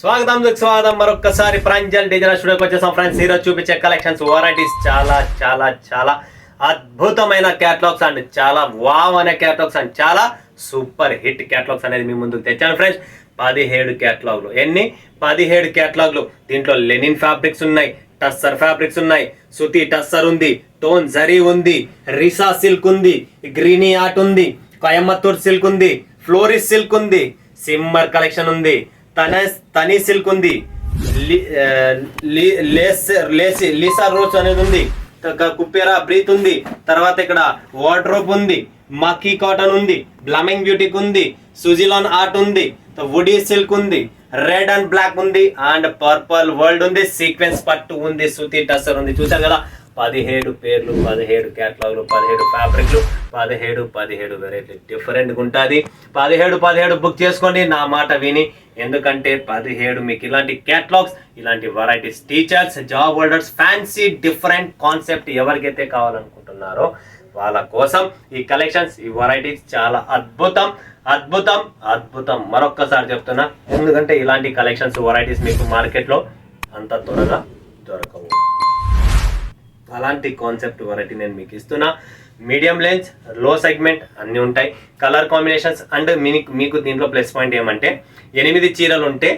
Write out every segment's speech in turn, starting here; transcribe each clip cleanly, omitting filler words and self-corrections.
స్వాగతం మరొకసారి ప్రాంజల్ డిజైనర్ స్టూడియోకి వచ్చేసాం ఫ్రెండ్స్. ఈరోజు చూపించే కలెక్షన్స్ వెరైటీస్ చాలా చాలా చాలా అద్భుతమైన క్యాటలాగ్స్ అండ్ చాలా వావ్ అనే క్యాటలాగ్స్ అండ్ చాలా సూపర్ హిట్ క్యాటలాగ్స్ అనేది మీ ముందుకు తెచ్చాను ఫ్రెండ్స్. 17 క్యాటలాగ్లు. ఎన్ని? 17 క్యాటలాగ్లు. దీంట్లో లెనిన్ ఫ్యాబ్రిక్స్ ఉన్నాయి, టస్సర్ ఫ్యాబ్రిక్స్ ఉన్నాయి, సుతి టస్సర్ ఉంది, టోన్ జరీ ఉంది, రిసా సిల్క్ ఉంది, గ్రీనీ ఆర్ట్ ఉంది, కోయంబత్తూర్ సిల్క్ ఉంది, ఫ్లోరిస్ సిల్క్ ఉంది, సిమ్మర్ కలెక్షన్ ఉంది, తనీ సిల్క్ ఉంది, లీసా రోజ్ అనేది ఉంది, కుప్పేరా బ్రీత్ ఉంది, తర్వాత ఇక్కడ వార్డ్రోబ్ ఉంది, మక్కీ కాటన్ ఉంది, బ్లమింగ్ బ్యూటీక్ ఉంది, సుజిలాన్ ఆర్ట్ ఉంది, వుడీ సిల్క్ ఉంది, రెడ్ అండ్ బ్లాక్ ఉంది, అండ్ పర్పల్ వరల్డ్ ఉంది, సీక్వెన్స్ పట్టు ఉంది, సుతి టస్సర్ ఉంది. చూసారు కదా, 17 పేర్లు, 17 క్యాటలాగ్లు, 17 ఫ్యాబ్రిక్లు, 17 వెరైటీ డిఫరెంట్గా ఉంటుంది. 17 బుక్ చేసుకోండి నా మాట విని. ఎందుకంటే 17 మీకు ఇలాంటి క్యాటలాగ్స్, ఇలాంటి varieties, teachers, job holders, fancy different concept ఎవరికైతే కావాలనుకుంటున్నారో వాళ్ళ కోసం ఈ కలెక్షన్స్, ఈ వెరైటీస్ చాలా అద్భుతం అద్భుతం అద్భుతం. మరొక్కసారి చెప్తున్నా, ఎందుకంటే ఇలాంటి కలెక్షన్స్, వెరైటీస్ మీకు మార్కెట్లో అంత త్వరగా దొరకవు. అలాంటి కాన్సెప్ట్ వెరైటీ నేను మీకు ఇస్తున్నా. మీడియం లెన్స్, లో సెగ్మెంట్ అన్నీ ఉంటాయి. కలర్ కాంబినేషన్స్ అండ్ మీకు దీంట్లో ప్లస్ పాయింట్ ఏమంటే 8 చీరలు ఉంటే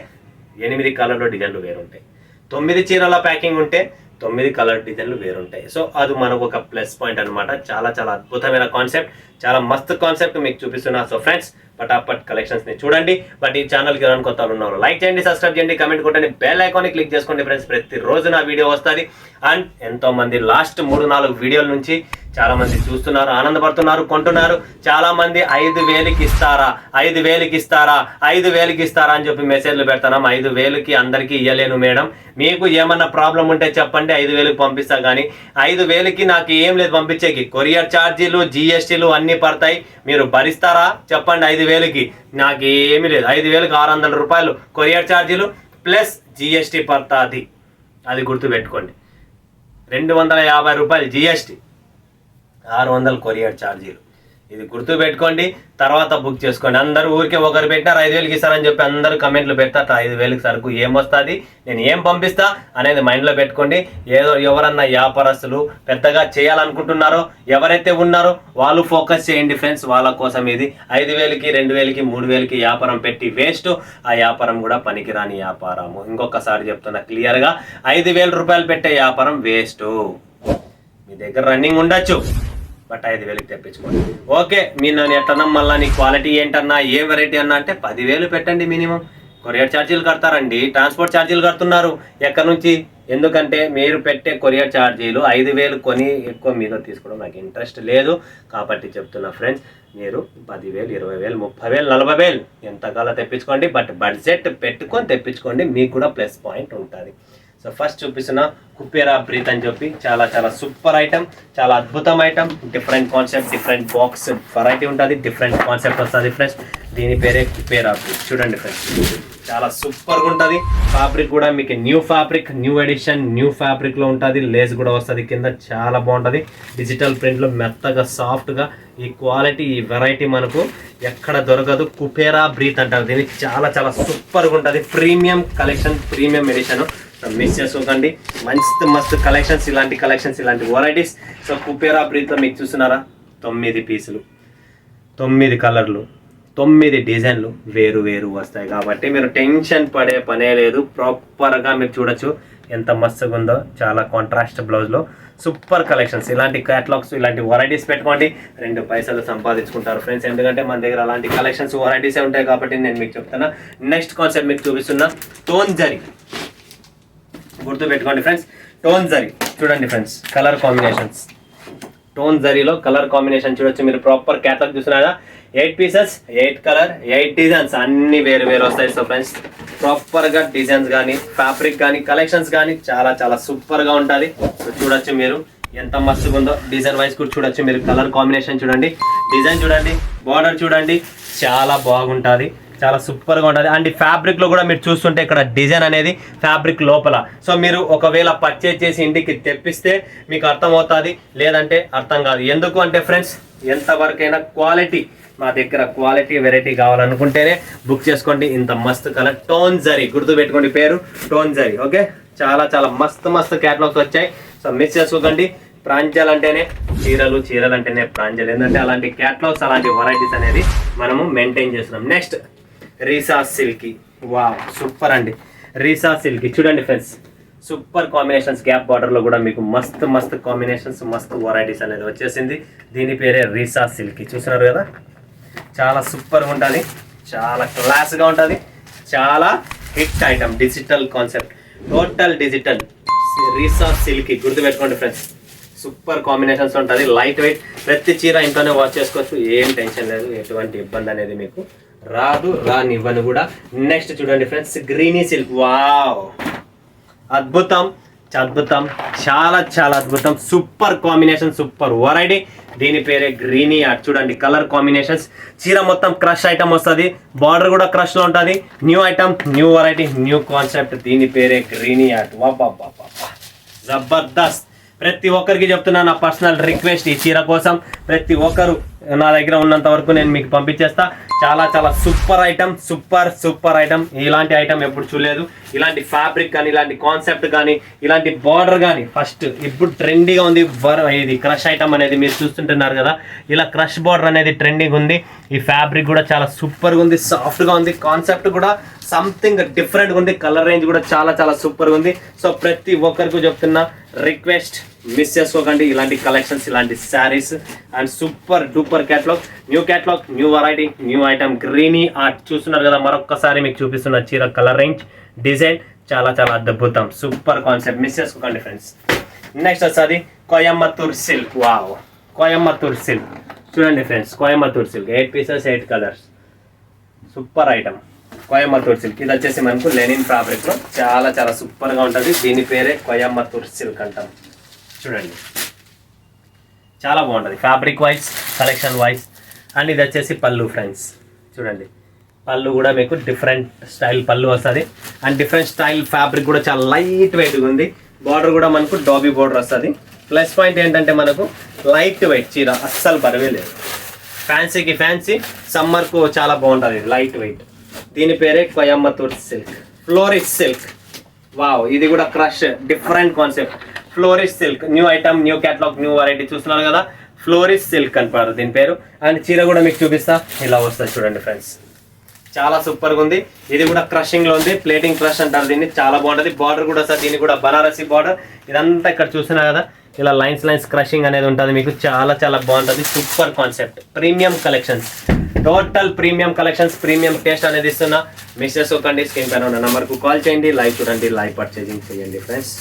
8 కలర్లో డిజైన్లు వేరుంటాయి. 9 చీరల ప్యాకింగ్ ఉంటే 9 కలర్ డిజైన్లు వేరుంటాయి. సో అది మనకు ఒక ప్లస్ పాయింట్ అనమాట. చాలా చాలా అద్భుతమైన కాన్సెప్ట్, చాలా మస్తు కాన్సెప్ట్ మీకు చూపిస్తున్నా. సో ఫ్రెండ్స్, పటాపట్ కలెక్షన్స్ ని చూడండి. బట్ ఈ ఛానల్కి ఎవరైనా కొత్త ఉన్నారు, లైక్ చేయండి, సబ్స్క్రైబ్ చేయండి, కమెంట్ కొట్టండి, బెల్ ఐకాన్ క్లిక్ చేసుకోండి ఫ్రెండ్స్. ప్రతిరోజు నా వీడియో వస్తుంది. అండ్ ఎంతో మంది లాస్ట్ 3-4 వీడియోల నుంచి చాలా మంది చూస్తున్నారు, ఆనందపడుతున్నారు, కొంటున్నారు. చాలా మంది 5,000కి ఇస్తారా, 5,000కి ఇస్తారా, 5,000కి ఇస్తారా అని చెప్పి మెసేజ్లు పెడతాం. 5,000కి అందరికీ ఇవ్వలేను మేడం, మీకు ఏమన్నా ప్రాబ్లం ఉంటే చెప్పండి, 5,000కి పంపిస్తా. కానీ 5,000కి నాకు ఏం లేదు పంపించేకి. కొరియర్ ఛార్జీలు, జిఎస్టీలు అన్నీ పడతాయి. మీరు భరిస్తారా చెప్పండి? 5,000కి నాకు ఏమీ లేదు. 5,000కి 600 రూపాయలు కొరియర్ ఛార్జీలు ప్లస్ జిఎస్టీ పడుతుంది. అది గుర్తుపెట్టుకోండి. 250 రూపాయలు జిఎస్టీ, 600 కొరియర్ ఛార్జీలు. ఇది గుర్తు పెట్టుకోండి, తర్వాత బుక్ చేసుకోండి. అందరూ ఊరికే ఒకరు పెట్టినారు 5,000కి ఇస్తారని చెప్పి అందరూ కమెంట్లు పెడతారు. 5,000కి సరుకు ఏమొస్తుంది, నేను ఏం పంపిస్తా అనేది మైండ్లో పెట్టుకోండి. ఎవరన్నా వ్యాపారస్తులు పెద్దగా చేయాలనుకుంటున్నారో, ఎవరైతే ఉన్నారో వాళ్ళు ఫోకస్ చేయండి ఫ్రెండ్స్. వాళ్ళ కోసం ఇది 5,000కి, 2,000కి, 3,000కి వ్యాపారం పెట్టి వేస్ట్. ఆ వ్యాపారం కూడా పనికిరాని వ్యాపారము. ఇంకొకసారి చెప్తున్నా క్లియర్గా, 5,000 రూపాయలు పెట్టే వ్యాపారం వేస్ట్. మీ దగ్గర రన్నింగ్ ఉండొచ్చు, బట్ 5,000కి తెప్పించుకోండి. ఓకే, మీరు నన్ను ఎట్టన్నా మళ్ళీ నీ క్వాలిటీ ఏంటన్నా, ఏ వెరైటీ అన్నా అంటే 10,000 పెట్టండి మినిమం. కొరియర్ ఛార్జీలు కడతారండి, ట్రాన్స్పోర్ట్ ఛార్జీలు కడుతున్నారు. ఎక్కడి నుంచి? ఎందుకంటే మీరు పెట్టే కొరియర్ ఛార్జీలు 5,000 కొని ఎక్కువ మీలో తీసుకోవడం నాకు ఇంట్రెస్ట్ లేదు. కాబట్టి చెప్తున్నా ఫ్రెండ్స్, మీరు 10,000, 20,000, 30,000, 40,000 ఎంతకాలం తెప్పించుకోండి. బట్ బడ్జెట్ పెట్టుకొని తెప్పించుకోండి, మీకు కూడా ప్లస్ పాయింట్ ఉంటుంది. సో ఫస్ట్ చూపిస్తున్న కుప్పేరా బ్రీత్ అని చెప్పి చాలా చాలా సూపర్ ఐటమ్, చాలా అద్భుతం item. Different concept, different box variety ఉంటుంది, డిఫరెంట్ కాన్సెప్ట్ వస్తుంది ఫ్రెండ్స్. దీని పేరే కుప్పేరా బ్రీత్. చూడండి ఫ్రెండ్స్, చాలా సూపర్గా ఉంటుంది. ఫ్యాబ్రిక్ కూడా మీకు new fabric, new edition, new ఫ్యాబ్రిక్లో ఉంటుంది. లేస్ కూడా వస్తుంది కింద, చాలా బాగుంటుంది. డిజిటల్ ప్రింట్లో మెత్తగా సాఫ్ట్గా. ఈ క్వాలిటీ, ఈ వెరైటీ మనకు ఎక్కడ దొరకదు. కుప్పేరా బ్రీత్ అంటారు దీన్ని. చాలా చాలా సూపర్గా ఉంటుంది. Premium collection, premium edition. Miss చేసుకోకండి. మస్తు కలెక్షన్స్, ఇలాంటి కలెక్షన్స్, ఇలాంటి వెరైటీస్. సో కుప్పేరా బ్రీత్లో మీకు చూస్తున్నారా, 9 పీసులు, 9 కలర్లు, 9 డిజైన్లు వేరు వేరు వస్తాయి. కాబట్టి మీరు టెన్షన్ పడే పనే లేదు. ప్రాపర్గా మీరు చూడొచ్చు ఎంత మస్తుగా ఉందో. చాలా కాంట్రాస్ట్ బ్లౌజ్లో సూపర్ కలెక్షన్స్. ఇలాంటి క్యాటలాగ్స్, ఇలాంటి వెరైటీస్ పెట్టుకోండి, 2 పైసలు సంపాదించుకుంటారు ఫ్రెండ్స్. ఎందుకంటే మన దగ్గర అలాంటి కలెక్షన్స్, వెరైటీసే ఉంటాయి. కాబట్టి నేను మీకు చెప్తున్నా. నెక్స్ట్ కాన్సెప్ట్ మీకు చూపిస్తున్నా, టోన్ జరీ. గుర్తు పెట్టుకోండి ఫ్రెండ్స్, టోన్ జరీ. చూడండి ఫ్రెండ్స్, కలర్ కాంబినేషన్స్. టోన్ జరీలో కలర్ కాంబినేషన్ చూడొచ్చు మీరు. ప్రాపర్ క్యాటలాగ్ చూస్తున్నారా, 8 పీసెస్, 8 కలర్, 8 డిజైన్స్, అన్ని వేరు వేరు వస్తాయి. సో ఫ్రెండ్స్, ప్రాపర్గా డిజైన్స్ కానీ, ఫ్యాబ్రిక్ కానీ, కలెక్షన్స్ కానీ చాలా చాలా సూపర్గా ఉంటుంది. సో చూడొచ్చు మీరు ఎంత మస్తుగా ఉందో. డిజైన్ వైజ్ కూడా చూడొచ్చు మీరు. కలర్ కాంబినేషన్ చూడండి, డిజైన్ చూడండి, బార్డర్ చూడండి, చాలా బాగుంటుంది. చాలా సూపర్గా ఉంటుంది. అండ్ ఫ్యాబ్రిక్లో కూడా మీరు చూస్తుంటే ఇక్కడ డిజైన్ అనేది ఫ్యాబ్రిక్ లోపల. సో మీరు ఒకవేళ పర్చేజ్ చేసి ఇంటికి తెప్పిస్తే మీకు అర్థమవుతుంది, లేదంటే అర్థం కాదు. ఎందుకు అంటే ఫ్రెండ్స్, ఎంతవరకైనా క్వాలిటీ మా దగ్గర క్వాలిటీ వెరైటీ కావాలనుకుంటేనే బుక్ చేసుకోండి. ఇంత మస్తు కలర్ టోన్ జరీ, గుర్తు పెట్టుకోండి పేరు టోన్ జరీ. ఓకే, చాలా చాలా మస్తు క్యాటలాగ్స్ వచ్చాయి. సో మిస్ చేసుకోకండి. ప్రాంజల్ అంటేనే చీరలు అంటేనే ప్రాంజల్. ఎందుకంటే అలాంటి క్యాటలాగ్స్, అలాంటి వెరైటీస్ అనేది మనము మెయింటైన్ చేస్తున్నాం. నెక్స్ట్ రీసా సిల్క్. వావ్, సూపర్ అండి. రీసా సిల్క్ చూడండి ఫ్రెండ్స్, సూపర్ కాంబినేషన్స్. గ్యాప్ బార్డర్లో కూడా మీకు మస్తు కాంబినేషన్స్, మస్తు వెరైటీస్ అనేది వచ్చేసింది. దీని పేరే రీసా సిల్క్. చూస్తున్నారు కదా, చాలా సూపర్గా ఉంటుంది, చాలా క్లాస్గా ఉంటుంది, చాలా hit item. Digital concept, total digital రీసా సిల్క్. గుర్తుపెట్టుకోండి ఫ్రెండ్స్, సూపర్ కాంబినేషన్స్ ఉంటుంది. లైట్ వెయిట్, ప్రతి చీర ఇంట్లోనే వాష్ చేసుకోవచ్చు. ఏం టెన్షన్ లేదు, ఎటువంటి ఇబ్బంది అనేది మీకు రానివ్వను కూడా. నెక్స్ట్ చూడండి ఫ్రెండ్స్, గ్రీనీ సిల్క్. వావ్, అద్భుతం, చాలా అద్భుతం. Super combination, super variety. దీని పేరే గ్రీనీ ఆర్ట్. చూడండి కలర్ కాంబినేషన్స్. చీర మొత్తం క్రష్ ఐటమ్ వస్తుంది, బార్డర్ కూడా క్రష్ లో ఉంటుంది. New item, new variety, new concept. దీని పేరే గ్రీనీ ఆర్ట్. వా జబర్దస్త్. ప్రతి ఒక్కరికి చెప్తున్నా, నా పర్సనల్ రిక్వెస్ట్, ఈ చీర కోసం ప్రతి ఒక్కరు నా దగ్గర ఉన్నంత వరకు నేను మీకు పంపించేస్తా. చాలా సూపర్ ఐటమ్, సూపర్ ఐటమ్. ఇలాంటి ఐటమ్ ఎప్పుడు చూడలేదు. ఇలాంటి ఫ్యాబ్రిక్ కానీ, ఇలాంటి కాన్సెప్ట్ కానీ, ఇలాంటి బార్డర్ కానీ ఫస్ట్ ఇప్పుడు ట్రెండీగా ఉంది. ఇది క్రష్ ఐటమ్ అనేది మీరు చూస్తుంటున్నారు కదా, ఇలా క్రష్ బార్డర్ అనేది ట్రెండింగ్ ఉంది. ఈ ఫ్యాబ్రిక్ కూడా చాలా సూపర్గా ఉంది, సాఫ్ట్గా ఉంది. కాన్సెప్ట్ కూడా సంథింగ్ డిఫరెంట్గా ఉంది. కలర్ రేంజ్ కూడా చాలా సూపర్గా ఉంది. సో ప్రతి ఒక్కరికి చెప్తున్నా, రిక్వెస్ట్ మిస్ చేసుకోకండి. ఇలాంటి కలెక్షన్స్, ఇలాంటి saris and super duper catalogue, new variety, new item. Greeny art చూస్తున్నారు కదా, మరొక్కసారి మీకు చూపిస్తున్న చీర కలర్ రేంజ్, డిజైన్ చాలా అద్భుతం. సూపర్ కాన్సెప్ట్, మిస్ చేసుకోకండి ఫ్రెండ్స్. నెక్స్ట్ వచ్చేది Coimbatore silk. Wow, Coimbatore silk చూడండి friends, Coimbatore silk 8 pieces 8 colors. Super item Coimbatore silk. ఇది వచ్చేసి మనకు లెనిన్ ఫ్యాబ్రిక్ లో చాలా సూపర్ గా ఉంటుంది. దీని పేరే కోయంబత్తూర్ సిల్క్ అంటాం. చూడండి చాలా బాగుంటుంది fabric wise, collection wise. And ఇది వచ్చేసి పళ్ళు ఫ్రెండ్స్. చూడండి పళ్ళు కూడా మీకు డిఫరెంట్ స్టైల్ పళ్ళు వస్తుంది. అండ్ డిఫరెంట్ స్టైల్ ఫ్యాబ్రిక్ కూడా చాలా లైట్ వెయిట్గా ఉంది. బార్డర్ కూడా మనకు డాబీ బార్డర్ వస్తుంది. ప్లస్ పాయింట్ ఏంటంటే మనకు లైట్ వెయిట్ చీర, అస్సలు బరువే లేదు. ఫ్యాన్సీకి ఫ్యాన్సీ, సమ్మర్కు చాలా బాగుంటుంది, లైట్ వెయిట్. దీని పేరే Coimbatore silk. Floris silk. Wow, ఇది కూడా crush, different concept. Floris silk, new item, new catalogue, new variety. చూస్తున్నారు కదా, ఫ్లోరిస్ సిల్క్ అంటారు దీని పేరు. అండ్ చీర కూడా మీకు చూపిస్తా, ఇలా వస్తుంది చూడండి ఫ్రెండ్స్. చాలా సూపర్గా ఉంది. ఇది కూడా క్రషింగ్ లో ఉంది, ప్లేటింగ్ క్రష్ అంటారు దీన్ని. చాలా బాగుంటుంది. బార్డర్ కూడా సార్ దీన్ని కూడా బనారసి బార్డర్. ఇదంతా ఇక్కడ చూస్తున్నారు కదా, ఇలా లైన్స్ క్రషింగ్ అనేది ఉంటుంది మీకు. చాలా బాగుంటుంది. Super concept, premium collections, total premium collections, premium taste అనేది ఇస్తున్నా. మిస్ చేసుకోకండి. స్క్రీన్ పైన ఉన్న నెంబర్కు కాల్ చేయండి, లైవ్ చూడండి, లైవ్ పర్చేజింగ్ చేయండి ఫ్రెండ్స్.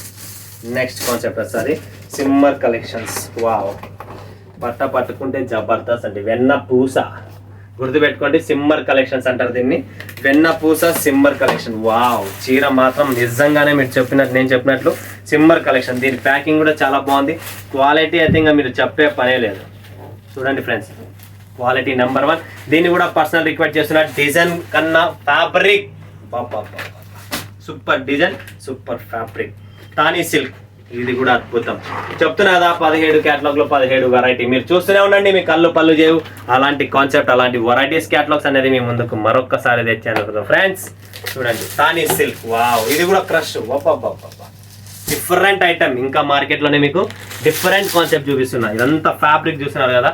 నెక్స్ట్ కాన్సెప్ట్ వస్తుంది సిమ్మర్ కలెక్షన్స్. వావ్, పట్టుకుంటే జబర్దస్త్ అండి. వెన్న పూస, గుర్తుపెట్టుకోండి, సిమ్మర్ కలెక్షన్స్ అంటారు దీన్ని. వెన్న పూస సిమ్మర్ కలెక్షన్. వావ్, చీర మాత్రం నిజంగానే మీరు చెప్పినట్టు, నేను చెప్పినట్లు సిమ్మర్ కలెక్షన్. దీని ప్యాకింగ్ కూడా చాలా బాగుంది. క్వాలిటీ అయితే ఇంకా మీరు చెప్పే పనే లేదు. చూడండి ఫ్రెండ్స్, క్వాలిటీ నెంబర్ 1. దీన్ని కూడా పర్సనల్ రిక్వెస్ట్ చేస్తున్నా. డిజైన్ కన్నా fabric super design, super fabric. Thani silk, ఇది కూడా అద్భుతం. చెప్తున్నా కదా, 17 క్యాటలాగ్లో 17 వెరైటీ. మీరు చూస్తూనే ఉండండి, మీ కళ్ళు పళ్ళు చేయవు. అలాంటి కాన్సెప్ట్, అలాంటి వెరైటీస్ క్యాటలాగ్స్ అనేది మీ ముందుకు మరొక్కసారి తెచ్చాను కదా ఫ్రెండ్స్. చూడండి తానీ సిల్క్. వావ్, ఇది కూడా క్రష్. Different item. ఇంకా మార్కెట్లోనే మీకు డిఫరెంట్ కాన్సెప్ట్ చూపిస్తున్నా. ఇదంతా ఫ్యాబ్రిక్ చూస్తున్నారు కదా,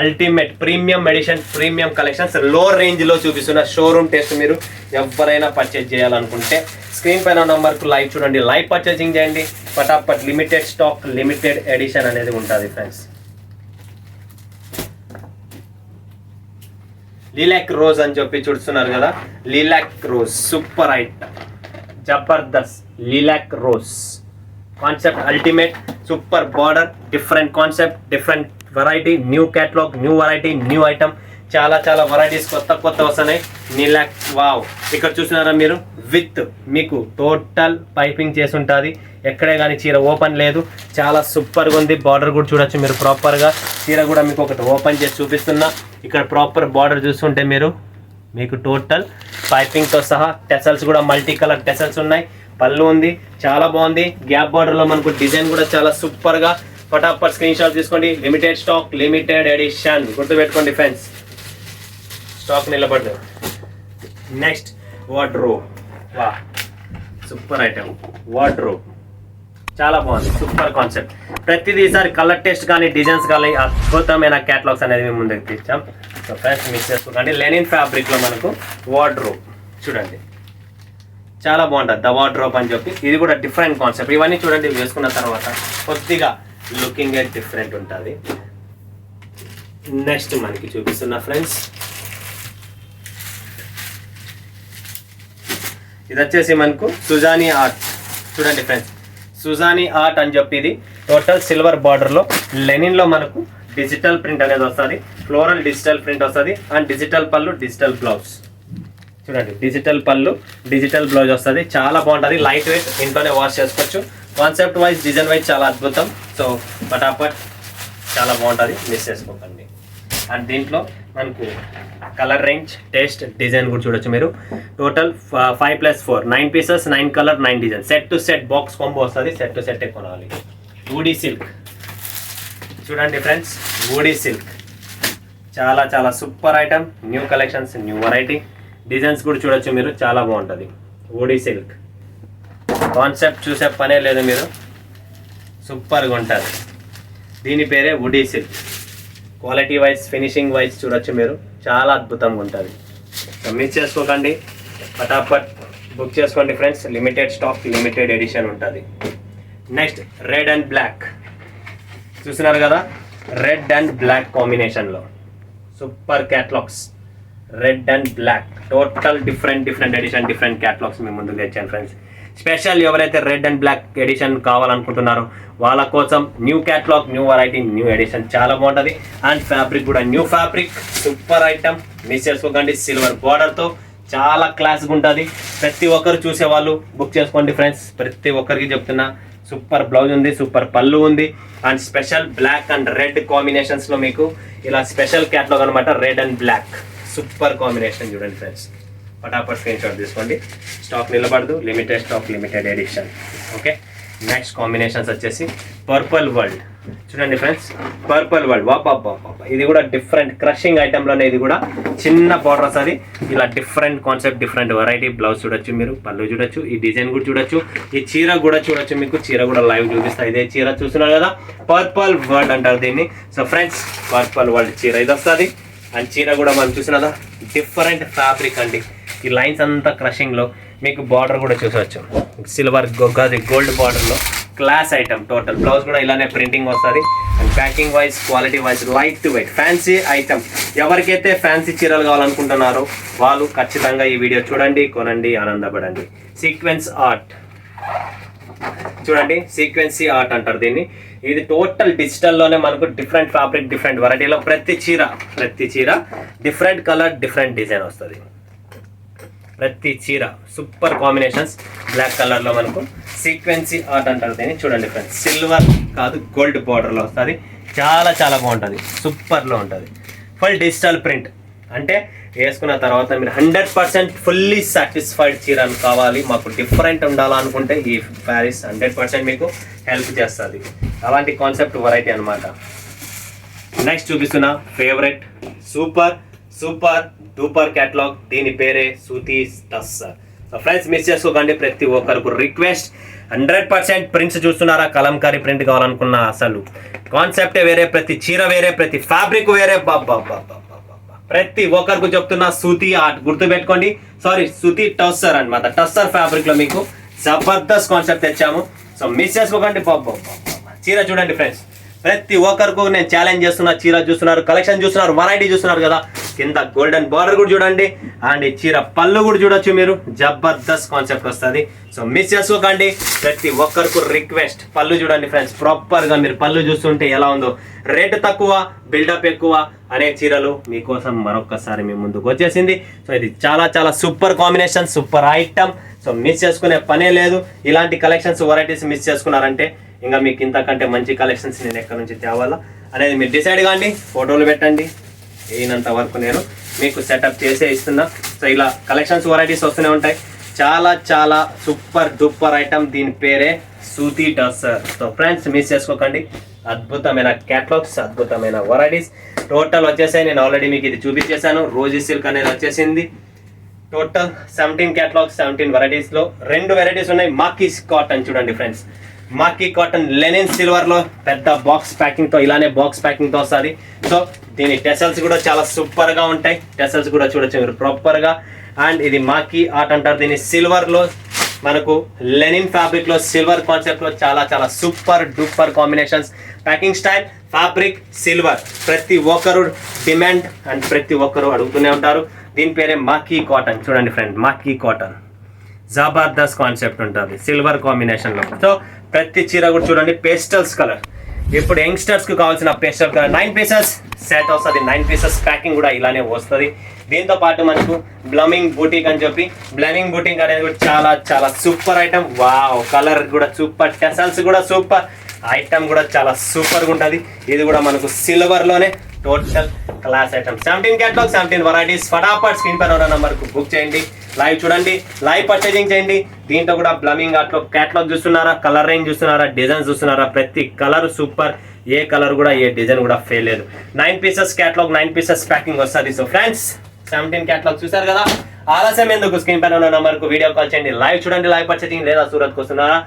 ultimate premium edition, premium collections, low range లో చూపిస్తున్న. షోరూమ్ టెస్ట్ మీరు ఎవరైనా పర్చేజ్ చేయాలనుకుంటే స్క్రీన్ పైన నంబర్కు లైవ్ చూడండి, లైవ్ పర్చేజింగ్ చేయండి. పటాపట్ లిమిటెడ్ స్టాక్, లిమిటెడ్ ఎడిషన్ అనేది ఉంటుంది ఫ్రెండ్స్. లీలాక్ రోజ్ అని చెప్పి చూస్తున్నారు కదా, లీలాక్ రోజ్ సూపర్ ఐటమ్, జబర్దస్త్. Lilac rose concept ultimate, super border, different concept, different variety, new catalogue, new variety, new item. చాలా వెరైటీస్ కొత్త వస్తున్నాయి. లీలాక్. వావ్, ఇక్కడ చూస్తున్నారా మీరు, విత్ మీకు టోటల్ పైపింగ్ చేసి ఉంటుంది. ఎక్కడే కానీ చీర ఓపెన్ లేదు. చాలా సూపర్గా ఉంది. బార్డర్ కూడా చూడొచ్చు మీరు ప్రాపర్గా. చీర కూడా మీకు ఒకటి ఓపెన్ చేసి చూపిస్తున్నా. ఇక్కడ ప్రాపర్ బార్డర్ చూస్తుంటే మీకు టోటల్ పైపింగ్తో సహా టెసల్స్ కూడా మల్టీ కలర్ టెసల్స్ ఉన్నాయి. పళ్ళు ఉంది, చాలా బాగుంది. గ్యాప్ బార్డర్లో మనకు డిజైన్ కూడా చాలా సూపర్గా. ఫటాఫట్ స్క్రీన్ షాట్ తీసుకోండి. లిమిటెడ్ స్టాక్, లిమిటెడ్ ఎడిషన్, గుర్తుపెట్టుకోండి ఫ్రెండ్స్. స్టాక్ నిలబడదు. Next wardrobe. వా సూపర్ ఐటమ్ వార్డ్రోబ్, చాలా బాగుంది, సూపర్ కాన్సెప్ట్. ప్రతిదీ ఈసారి కలర్ టెస్ట్ కానీ డిజైన్స్ కానీ అద్భుతమైన క్యాటలాగ్స్ అనేది మేము ముందుకు తెచ్చాం. సో ఫ్రెండ్స్ మిస్ చేసుకోకండి. లెనిన్ ఫ్యాబ్రిక్లో మనకు వార్డ్రోబ్ చూడండి, చాలా బాగుంటుంది. ద వార్డ్రోబ్ అని చెప్పి ఇది కూడా డిఫరెంట్ కాన్సెప్ట్. ఇవన్నీ చూడండి వేసుకున్న తర్వాత కొద్దిగా లుకింగ్ ఎట్ డిఫరెంట్ ఉంటుంది. నెక్స్ట్ మనకి చూపిస్తున్నా ఫ్రెండ్స్, ఇది వచ్చేసి మనకు సుజానీ ఆర్ట్. చూడండి ఫ్రెండ్స్, సుజానీ ఆర్ట్ అని చెప్పి ఇది టోటల్ సిల్వర్ బార్డర్లో లెనిన్లో మనకు డిజిటల్ ప్రింట్ అనేది వస్తుంది. ఫ్లోరల్ డిజిటల్ ప్రింట్ వస్తుంది అండ్ డిజిటల్ పళ్ళు డిజిటల్ బ్లౌజ్. చూడండి డిజిటల్ పళ్ళు డిజిటల్ బ్లౌజ్ వస్తుంది, చాలా బాగుంటుంది. లైట్ వెయిట్, ఇంట్లోనే వాష్ చేసుకోవచ్చు. కాన్సెప్ట్ వైజ్ డిజైన్ వైజ్ చాలా అద్భుతం. సో పటాపట్ చాలా బాగుంటుంది, మిస్ చేసుకోకండి. అండ్ దీంట్లో మనకు కలర్ రేంజ్, టేస్ట్, డిజైన్ కూడా చూడొచ్చు మీరు. Total 5+4 9 pieces, 9 colour, 9 design. Set to set box combo వస్తుంది, సెట్ టు సెట్ కొనాలి. వుడీ సిల్క్ చూడండి ఫ్రెండ్స్, వుడీ సిల్క్ చాలా చాలా super item. New collections, new variety, designs కూడా చూడొచ్చు మీరు, చాలా బాగుంటుంది. వుడీ సిల్క్ కాన్సెప్ట్ చూసే పనే లేదు మీరు, సూపర్గా ఉంటుంది. దీని పేరే woody silk. Quality wise, finishing wise చూడొచ్చు మీరు, చాలా అద్భుతంగా ఉంటుంది. మిస్ చేసుకోకండి, ఫటాఫట్ బుక్ చేసుకోండి friends. Limited stock, limited edition ఉంటుంది. నెక్స్ట్ రెడ్ అండ్ బ్లాక్ చూస్తున్నారు కదా, రెడ్ అండ్ బ్లాక్ కాంబినేషన్లో super catalogues. Red and black total different edition, different catalogues మేము ముందుకు తెచ్చాను ఫ్రెండ్స్. స్పెషల్ ఎవరైతే రెడ్ అండ్ బ్లాక్ ఎడిషన్ కావాలనుకుంటున్నారో వాళ్ళ కోసం new catalogue, new variety, new edition చాలా బాగుంటుంది. అండ్ ఫ్యాబ్రిక్ కూడా new fabric, super item, miss చేసుకోకండి. సిల్వర్ బార్డర్తో చాలా క్లాస్గా ఉంటుంది. ప్రతి ఒక్కరు చూసేవాళ్ళు బుక్ చేసుకోండి ఫ్రెండ్స్. ప్రతి ఒక్కరికి చెప్తున్నా, సూపర్ బ్లౌజ్ ఉంది, సూపర్ పళ్ళు ఉంది. And special black and red కాంబినేషన్స్లో మీకు ఇలా స్పెషల్ క్యాటలాగ్ అనమాట. Red and black super combination చూడండి ఫ్రెండ్స్. ఫటాఫట్ స్క్రీన్ షాట్ తీసుకోండి. స్టాక్ నిలబడదు, limited stock, limited edition. Okay, next combinations వచ్చేసి పర్పుల్ వరల్డ్. చూడండి ఫ్రెండ్స్, పర్పుల్ వరల్డ్ వాపా, ఇది కూడా డిఫరెంట్ క్రషింగ్ ఐటెంలోనే. ఇది కూడా చిన్న బార్డర్ వస్తుంది. ఇలా different concept, different variety. Blouse చూడొచ్చు మీరు, పళ్ళు చూడొచ్చు, ఈ డిజైన్ కూడా చూడొచ్చు, ఈ చీర కూడా చూడొచ్చు. మీకు చీర కూడా లైవ్ చూపిస్తా. ఇదే చీర చూస్తున్నారు కదా, పర్పుల్ వరల్డ్ అంటారు దీన్ని. సో ఫ్రెండ్స్, పర్పుల్ వరల్డ్ చీర ఇది వస్తుంది. అండ్ చీర కూడా మనం చూసినదా డిఫరెంట్ ఫ్యాబ్రిక్ అండి. ఈ లైన్స్ అంతా క్రషింగ్లో మీకు బార్డర్ కూడా చూసవచ్చు, సిల్వర్ గోల్డ్ బార్డర్లో క్లాస్ ఐటమ్. టోటల్ బ్లౌజ్ కూడా ఇలానే ప్రింటింగ్ వస్తుంది. And packing wise, quality wise light to weight, fancy item. ఎవరికైతే ఫ్యాన్సీ చీరలు కావాలనుకుంటున్నారో వాళ్ళు ఖచ్చితంగా ఈ వీడియో చూడండి, కొనండి, ఆనందపడండి. సీక్వెన్స్ ఆర్ట్ చూడండి, సీక్వెన్సీ ఆర్ట్ అంటారు దీన్ని. ఇది టోటల్ డిజిటల్లోనే మనకు డిఫరెంట్ ఫ్యాబ్రిక్, డిఫరెంట్ వెరైటీలో ప్రతి చీర డిఫరెంట్ కలర్, డిఫరెంట్ డిజైన్ వస్తుంది. ప్రతి చీర సూపర్ కాంబినేషన్స్. బ్లాక్ కలర్లో మనకు సీక్వెన్సీ ఆర్ట్ అంటారు దీన్ని. చూడండి ఫ్రెండ్స్, సిల్వర్ కాదు గోల్డ్ బార్డర్లో వస్తుంది. చాలా చాలా బాగుంటుంది, సూపర్లో ఉంటుంది. ఫుల్ డిజిటల్ ప్రింట్ అంటే వేసుకున్న తర్వాత మీరు 100% ఫుల్లీ సాటిస్ఫైడ్ చీరలు కావాలి, మాకు డిఫరెంట్ ఉండాలనుకుంటే ఈ ప్యారిస్ 100% మీకు హెల్ప్ చేస్తుంది. అలాంటి కాన్సెప్ట్ వెరైటీ అనమాట. నెక్స్ట్ చూపిస్తున్న ఫేవరెట్ సూపర్ డూపర్ క్యాటలాగ్. దీని పేరే సూతి టస్సర్. సో ఫ్రెండ్స్, మిస్ చేసుకోకండి. ప్రతి ఒక్కరికి రిక్వెస్ట్, 100% ప్రింట్స్ చూస్తున్నారా, కలంకారీ ప్రింట్ కావాలనుకున్నా అసలు కాన్సెప్టే వేరే, ప్రతి చీర వేరే, ప్రతి ఫ్యాబ్రిక్ వేరే. ప్రతి ఒక్కరికి చెప్తున్నా సూతి ఆర్ట్ గుర్తుపెట్టుకోండి. సారీ, సూతి టస్సర్ అనమాట. టస్సర్ ఫ్యాబ్రిక్లో మీకు జబర్దస్త్ కాన్సెప్ట్ తెచ్చాము. సో మిస్ చేసుకోకండి. చీర చూడండి ఫ్రెండ్స్, ప్రతి ఒక్కరికి నేను ఛాలెంజ్ చేస్తున్నా. చీర చూస్తున్నారు, కలెక్షన్ చూస్తున్నారు, వెరైటీ చూస్తున్నారు కదా, కింద గోల్డెన్ బార్డర్ కూడా చూడండి. అండ్ ఈ చీర పళ్ళు కూడా చూడొచ్చు మీరు, జబర్దస్త్ కాన్సెప్ట్ వస్తుంది. సో మిస్ చేసుకోకండి. ప్రతి ఒక్కరికి రిక్వెస్ట్, పళ్ళు చూడండి ఫ్రెండ్స్. ప్రాపర్గా మీరు పళ్ళు చూస్తుంటే ఎలా ఉందో, రేట్ తక్కువ, బిల్డప్ ఎక్కువ అనే చీరలు మీకోసం మరొకసారి మీ ముందుకు వచ్చేసింది. సో ఇది చాలా చాలా super combination, super item. So miss చేసుకునే పనే లేదు. ఇలాంటి కలెక్షన్స్, వెరైటీస్ మిస్ చేసుకున్నారంటే ఇంకా మీకు ఇంతకంటే మంచి కలెక్షన్స్ నేను ఎక్కడి నుంచి తేవాలా అనేది మీరు డిసైడ్ కాండి. ఫోటోలు పెట్టండి, అయినంత వరకు నేను మీకు సెటప్ చేసే ఇస్తున్నా. సో ఇలా కలెక్షన్స్, వెరైటీస్ వస్తూనే ఉంటాయి. చాలా చాలా సూపర్ డూపర్ ఐటమ్. దీని పేరే సూతి టస్సర్. సో ఫ్రెండ్స్, మిస్ చేసుకోకండి. అద్భుతమైన క్యాటలాగ్స్, అద్భుతమైన వెరైటీస్ టోటల్ వచ్చేసాయి. నేను ఆల్రెడీ మీకు ఇది చూపించేశాను. రోజీ సిల్క్ అనేది వచ్చేసింది. టోటల్ 17 క్యాటలాగ్స్, 17 వెరైటీస్లో 2 వెరైటీస్ ఉన్నాయి. మాకీస్ కాటన్ చూడండి ఫ్రెండ్స్, మాకీ కాటన్ లెనిన్ సిల్వర్లో పెద్ద బాక్స్ ప్యాకింగ్తో, ఇలానే బాక్స్ ప్యాకింగ్తో వస్తుంది. సో దీని టెసల్స్ కూడా చాలా సూపర్గా ఉంటాయి. టెసల్స్ కూడా చూడొచ్చు మీరు ప్రాపర్గా. అండ్ ఇది మాకీ ఆర్ట్ అంటారు దీన్ని. సిల్వర్లో మనకు లెనిన్ ఫ్యాబ్రిక్లో సిల్వర్ కాన్సెప్ట్లో చాలా చాలా super duper combinations. Packing style fabric silver, ప్రతి ఒక్కరు డిమాండ్ అండ్ ప్రతి ఒక్కరు అడుగుతూనే ఉంటారు. దీని పేరే మాకీ కాటన్. చూడండి ఫ్రెండ్, మాకీ కాటన్ జబర్దస్త్ కాన్సెప్ట్ ఉంటుంది సిల్వర్ కాంబినేషన్లో. సో ప్రతి చీర కూడా చూడండి పేస్టల్స్ కలర్. ఇప్పుడు యంగ్స్టర్స్కి కావాల్సిన పేస్టల్ కలర్ 9 పీసెస్ సెట్ వస్తుంది. 9 పీసెస్ ప్యాకింగ్ కూడా ఇలానే వస్తుంది. దీంతో పాటు మనకు బ్లమింగ్ బూటిక్ అని చెప్పి, బ్లమింగ్ బూటిక్ అనేది కూడా చాలా చాలా సూపర్ ఐటమ్. వావ్, కలర్ కూడా సూపర్, టెసల్స్ కూడా సూపర్, ఐటమ్ కూడా చాలా సూపర్గా ఉంటుంది. ఇది కూడా మనకు సిల్వర్లోనే total class item. 17 catalogue, 17 varieties. ఫటాఫట్ స్క్రీన్ పైన ఉన్న నంబర్కు బుక్ చేయండి, లైవ్ చూడండి, లైవ్ పర్చేజింగ్ చేయండి. దీంట్లో కూడా బ్లమింగ్ ఆర్ట్లో క్యాటలాగ్ చూస్తున్నారా, కలర్ రేంజ్ చూస్తున్నారా, డిజైన్స్ చూస్తున్నారా, ప్రతి కలర్ సూపర్, ఏ కలర్ కూడా ఏ డిజైన్ కూడా ఫెయిల్ లేదు. 9 పీసెస్ క్యాటలాగ్, 9 పీసెస్ ప్యాకింగ్ వస్తుంది. సో ఫ్రెండ్స్ 17 క్యాటలాగ్ చూసారు కదా, ఆలస్యం ఎందుకు, స్క్రీన్ పైన ఉన్న నంబర్కు వీడియో కాల్ చేయండి, లైవ్ చూడండి, లైవ్ పర్చేజింగ్. లేదా సూరత్కి వస్తున్నారా,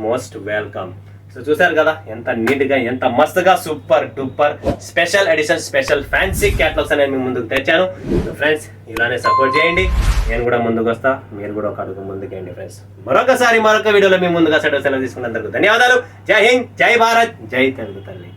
మోస్ట్ వెల్కమ్. సో చూసారు కదా ఎంత నీట్గా, ఎంత మస్తుగా, super duper special edition, special fancy catalogues అనేది మీ ముందుకు తెచ్చాను. సో ఫ్రెండ్స్ ఇలానే సపోర్ట్ చేయండి, నేను కూడా ముందుకు వస్తా, మీరు కూడా ఒక అడుగు ముందుకేయండి ఫ్రెండ్స్. మరొక వీడియోలో మీ ముందుగా సెలవు తీసుకున్నందుకు ధన్యవాదాలు. జై హింద్, జై భారత్, జై తెలుగు తల్లి.